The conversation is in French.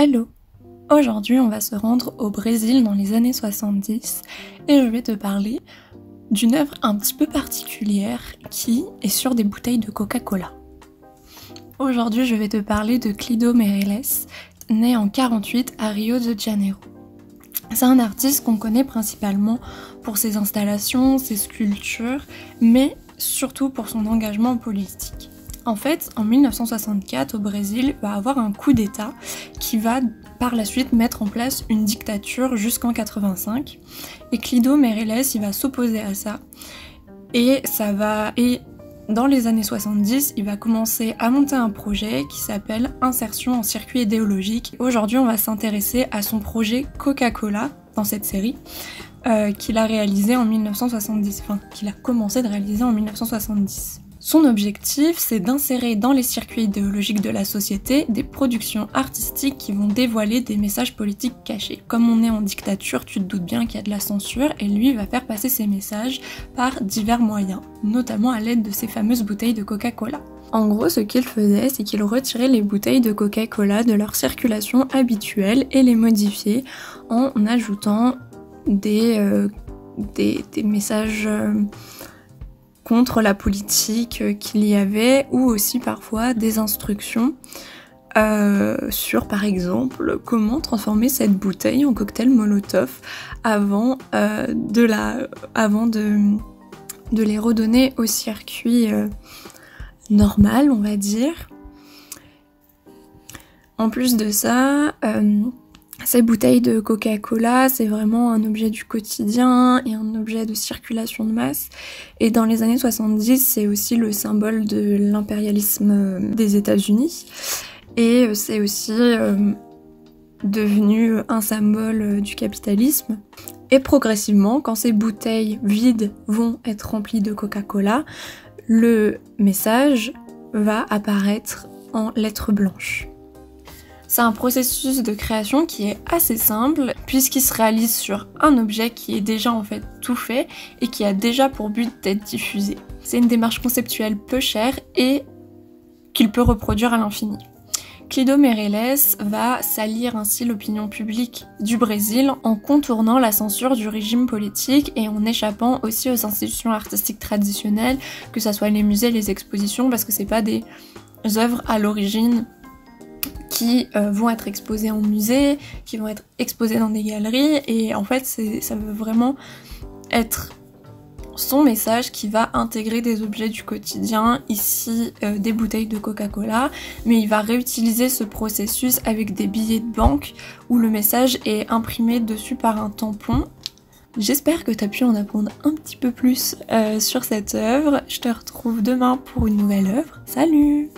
Hello! Aujourd'hui, on va se rendre au Brésil dans les années 70 et je vais te parler d'une œuvre un petit peu particulière qui est sur des bouteilles de Coca-Cola. Aujourd'hui, je vais te parler de Clido Meireles, né en 1948 à Rio de Janeiro. C'est un artiste qu'on connaît principalement pour ses installations, ses sculptures, mais surtout pour son engagement politique. En fait, en 1964, au Brésil, il va avoir un coup d'État qui va par la suite mettre en place une dictature jusqu'en 1985. Et Clido Meireles, il va s'opposer à ça. Et dans les années 70, il va commencer à monter un projet qui s'appelle Insertion en circuit idéologique. Aujourd'hui, on va s'intéresser à son projet Coca-Cola dans cette série, qu'il a réalisé en 1970, qu'il a commencé de réaliser en 1970. Son objectif, c'est d'insérer dans les circuits idéologiques de la société des productions artistiques qui vont dévoiler des messages politiques cachés. Comme on est en dictature, tu te doutes bien qu'il y a de la censure, et lui va faire passer ses messages par divers moyens, notamment à l'aide de ces fameuses bouteilles de Coca-Cola. En gros, ce qu'il faisait, c'est qu'il retirait les bouteilles de Coca-Cola de leur circulation habituelle et les modifiait en ajoutant des messages contre la politique qu'il y avait, ou aussi parfois des instructions sur, par exemple, comment transformer cette bouteille en cocktail Molotov avant de les redonner au circuit normal, on va dire. En plus de ça, ces bouteilles de Coca-Cola, c'est vraiment un objet du quotidien et un objet de circulation de masse. Et dans les années 70, c'est aussi le symbole de l'impérialisme des États-Unis. Et c'est aussi devenu un symbole du capitalisme. Et progressivement, quand ces bouteilles vides vont être remplies de Coca-Cola, le message va apparaître en lettres blanches. C'est un processus de création qui est assez simple puisqu'il se réalise sur un objet qui est déjà en fait tout fait et qui a déjà pour but d'être diffusé. C'est une démarche conceptuelle peu chère et qu'il peut reproduire à l'infini. Clido Meireles va salir ainsi l'opinion publique du Brésil en contournant la censure du régime politique et en échappant aussi aux institutions artistiques traditionnelles, que ce soit les musées, les expositions, parce que c'est pas des œuvres à l'origine qui vont être exposés en musée, qui vont être exposés dans des galeries, et en fait ça veut vraiment être son message qui va intégrer des objets du quotidien, ici des bouteilles de Coca-Cola, mais il va réutiliser ce processus avec des billets de banque où le message est imprimé dessus par un tampon. J'espère que tu as pu en apprendre un petit peu plus sur cette œuvre. Je te retrouve demain pour une nouvelle œuvre. Salut!